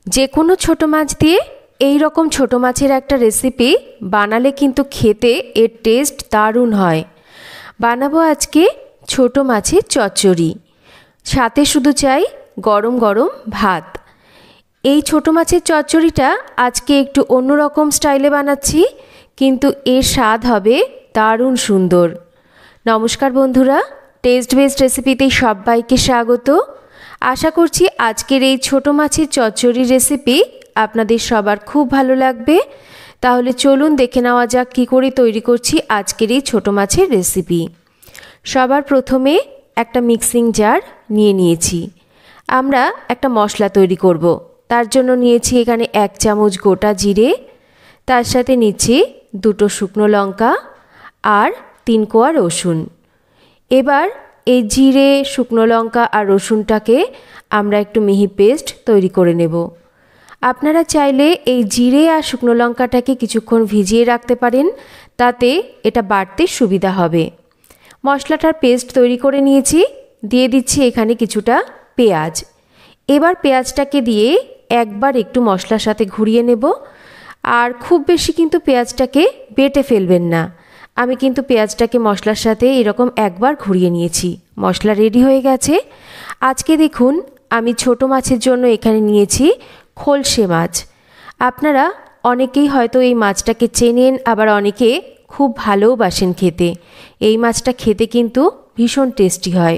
যে কোনো ছোটো মাছ দিয়ে এই রকম ছোটো মাছের একটা রেসিপি বানালে কিন্তু খেতে এর টেস্ট দারুণ হয়। বানাবো আজকে ছোটো মাছের চচ্চড়ি, সাথে শুধু চাই গরম গরম ভাত। এই ছোটো মাছের চচ্চড়িটা আজকে একটু অন্যরকম স্টাইলে বানাচ্ছি, কিন্তু এর স্বাদ হবে দারুণ সুন্দর। নমস্কার বন্ধুরা, টেস্ট বেস্ট রেসিপিতে সবাইকে স্বাগত। আশা করছি আজকের এই ছোটো মাছের চচ্চড়ির রেসিপি আপনাদের সবার খুব ভালো লাগবে। তাহলে চলুন দেখে নেওয়া যাক কী করে তৈরি করছি আজকের এই ছোটো মাছের রেসিপি। সবার প্রথমে একটা মিক্সিং জার নিয়ে নিয়েছি। আমরা একটা মশলা তৈরি করব। তার জন্য নিয়েছি এখানে 1 চামচ গোটা জিরে, তার সাথে নিচ্ছি 2টো শুকনো লঙ্কা আর 3 কোয়া রসুন। এবার এই জিরে, শুকনো লঙ্কা আর রসুনটাকে আমরা একটু মিহি পেস্ট তৈরি করে নেব। আপনারা চাইলে এই জিরে আর শুকনো লঙ্কাটাকে কিছুক্ষণ ভিজিয়ে রাখতে পারেন, তাতে এটা বাটতে সুবিধা হবে। মশলাটার পেস্ট তৈরি করে নিয়েছি, দিয়ে দিচ্ছি এখানে কিছুটা পেঁয়াজ। এবার পেঁয়াজটাকে দিয়ে একবার একটু মশলার সাথে ঘুরিয়ে নেব। আর খুব বেশি কিন্তু পেঁয়াজটাকে বেটে ফেলবেন না। আমি কিন্তু পেঁয়াজটাকে মশলার সাথে এরকম একবার ঘুরিয়ে নিয়েছি। মশলা রেডি হয়ে গেছে। আজকে দেখুন আমি ছোট মাছের জন্য এখানে নিয়েছি খলসে মাছ। আপনারা অনেকেই হয়তো এই মাছটাকে চেনেন, আবার অনেকে খুব ভালোবাসেন খেতে। এই মাছটা খেতে কিন্তু ভীষণ টেস্টি হয়।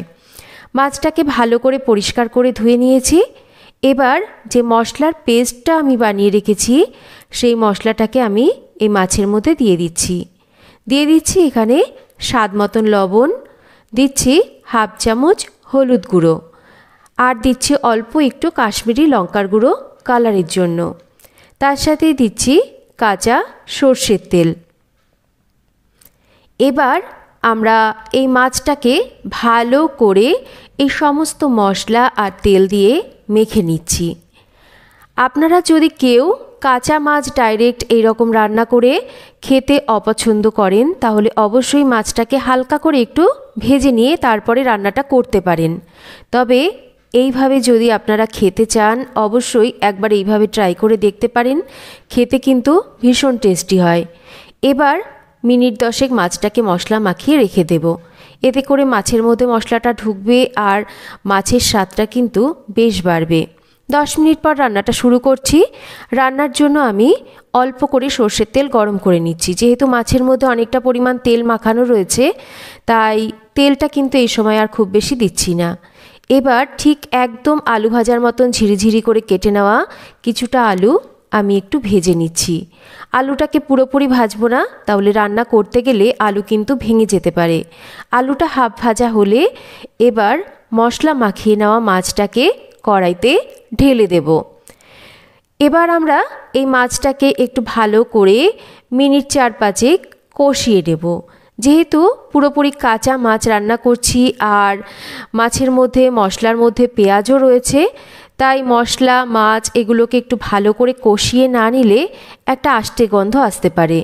মাছটাকে ভালো করে পরিষ্কার করে ধুয়ে নিয়েছি। এবার যে মশলার পেস্টটা আমি বানিয়ে রেখেছি, সেই মশলাটাকে আমি এই মাছের মধ্যে দিয়ে দিচ্ছি এখানে স্বাদ মতন লবণ, দিচ্ছি 1/2 চামচ হলুদ গুঁড়ো, আর দিচ্ছি অল্প একটু কাশ্মীরি লঙ্কার গুঁড়ো কালারের জন্য। তার সাথে দিচ্ছি কাঁচা সর্ষের তেল। এবার আমরা এই মাছটাকে ভালো করে এই সমস্ত মশলা আর তেল দিয়ে মেখে নিচ্ছি। আপনারা যদি কেউ কাঁচা মাছ ডাইরেক্ট এইরকম রান্না করে খেতে অপছন্দ করেন, তাহলে অবশ্যই মাছটাকে হালকা করে একটু ভেজে নিয়ে তারপরে রান্নাটা করতে পারেন। তবে এইভাবে যদি আপনারা খেতে চান, অবশ্যই একবার এইভাবে ট্রাই করে দেখতে পারেন। খেতে কিন্তু ভীষণ টেস্টি হয়। এবার মিনিট 10 মাছটাকে মশলা মাখিয়ে রেখে দেব। এতে করে মাছের মধ্যে মশলাটা ঢুকবে আর মাছের স্বাদটা কিন্তু বেশ বাড়বে। 10 মিনিট পর রান্নাটা শুরু করছি। রান্নার জন্য আমি অল্প করে সর্ষের তেল গরম করে নিচ্ছি। যেহেতু মাছের মধ্যে অনেকটা পরিমাণ তেল মাখানো রয়েছে, তাই তেলটা কিন্তু এই সময় আর খুব বেশি দিচ্ছি না। এবার ঠিক একদম আলু ভাজার মতন ঝিরিঝিরি করে কেটে নেওয়া কিছুটা আলু আমি একটু ভেজে নিচ্ছি। আলুটাকে পুরোপুরি ভাজবো না, তাহলে রান্না করতে গেলে আলু কিন্তু ভেঙে যেতে পারে। আলুটা হাফ ভাজা হলে এবার মশলা মাখিয়ে নেওয়া মাছটাকে কড়াইতে ঢেলে দেব। এবার আমরা এই মাছটাকে একটু ভালো করে মিনিট 4-5 কষিয়ে নেব। যেহেতু পুরোপুরি কাঁচা মাছ রান্না করছি আর মাছের মধ্যে মশলার মধ্যে পেঁয়াজও রয়েছে, তাই মশলা মাছ এগুলোকে একটু ভালো করে কষিয়ে না নিলে একটা আষ্টে গন্ধ আসতে পারে।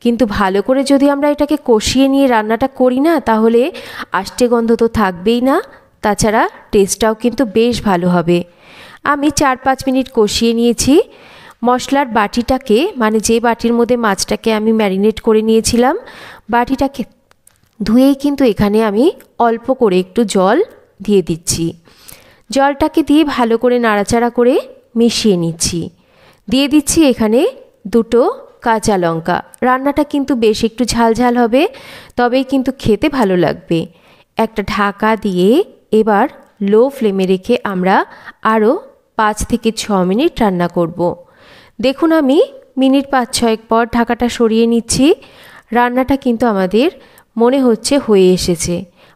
কিন্তু ভালো করে যদি আমরা এটাকে কষিয়ে নিয়ে রান্নাটা করি না, তাহলে আষ্টে গন্ধ তো থাকবেই না, তাছাড়া টেস্টটাও কিন্তু বেশ ভালো হবে। আমি 4-5 মিনিট কষিয়ে নিয়েছি। মশলার বাটিটাকে, মানে যে বাটির মধ্যে মাছটাকে আমি ম্যারিনেট করে নিয়েছিলাম, বাটিটাকে ধুয়েই কিন্তু এখানে আমি অল্প করে একটু জল দিয়ে দিচ্ছি। জলটাকে দিয়ে ভালো করে নাড়াচাড়া করে মিশিয়ে নিচ্ছি। দিয়ে দিচ্ছি এখানে 2টো কাঁচা লঙ্কা। রান্নাটা কিন্তু বেশ একটু ঝালঝাল হবে, তবেই কিন্তু খেতে ভালো লাগবে। একটা ঢাকা দিয়ে এবার লো ফ্লেমে রেখে আমরা আরও 5 থেকে 6 মিনিট রান্না করব। দেখুন আমি মিনিট 5-6 পর ঢাকাটা সরিয়ে নিচ্ছি। রান্নাটা কিন্তু আমাদের মনে হচ্ছে হয়ে এসেছে।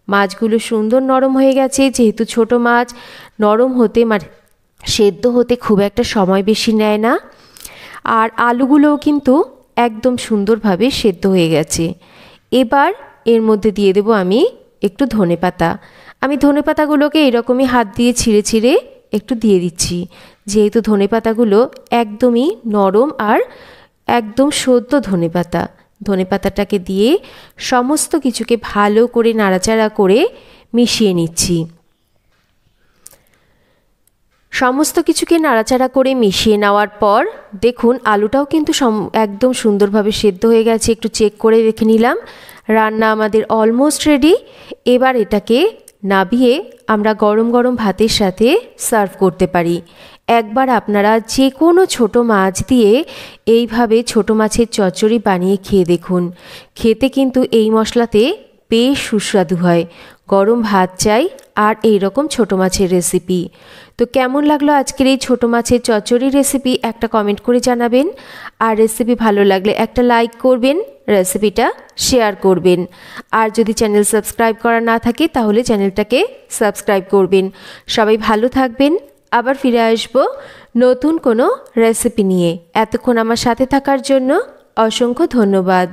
মাছগুলো সুন্দর নরম হয়ে গেছে। যেহেতু ছোট মাছ, নরম হতে মানে সেদ্ধ হতে খুব একটা সময় বেশি নেয় না। আর আলুগুলোও কিন্তু একদম সুন্দরভাবে সেদ্ধ হয়ে গেছে। এবার এর মধ্যে দিয়ে দেব আমি একটু ধনেপাতা। আমি ধনেপাতাগুলোকে এরকমই হাত দিয়ে ছিঁড়ে ছিঁড়ে একটু দিয়ে দিচ্ছি। যেহেতু ধনেপাতাগুলো একদমই নরম আর একদম সদ্য ধনেপাতাটাকে দিয়ে সমস্ত কিছুকে ভালো করে নাড়াচাড়া করে মিশিয়ে নিচ্ছি। সমস্ত কিছুকে নাড়াচাড়া করে মিশিয়ে নেওয়ার পর দেখুন আলুটাও কিন্তু একদম সুন্দরভাবে সেদ্ধ হয়ে গেছে। একটু চেক করে রেখে নিলাম। রান্না আমাদের অলমোস্ট রেডি। এবার এটাকে নাবিয়ে আমরা গরম গরম ভাতের সাথে সার্ভ করতে পারি। একবার আপনারা যে কোনো ছোট মাছ দিয়ে এইভাবে ছোট মাছের চচ্চড়ি বানিয়ে খেয়ে দেখুন। খেতে কিন্তু এই মশলাতে বেশ সুস্বাদু হয়। গরম ভাত চাই আর এই রকম ছোট মাছের রেসিপি। তো কেমন লাগলো আজকের এই ছোট মাছের চচ্চড়ি রেসিপি একটা কমেন্ট করে জানাবেন। আর রেসিপি ভালো লাগলে একটা লাইক করবেন, রেসিপিটা শেয়ার করবেন। আর যদি চ্যানেল সাবস্ক্রাইব করা না থাকে তাহলে চ্যানেলটাকে সাবস্ক্রাইব করবেন। সবাই ভালো থাকবেন। আবার ফিরে আসব নতুন কোনো রেসিপি নিয়ে। এতক্ষণ আমার সাথে থাকার জন্য অসংখ্য ধন্যবাদ।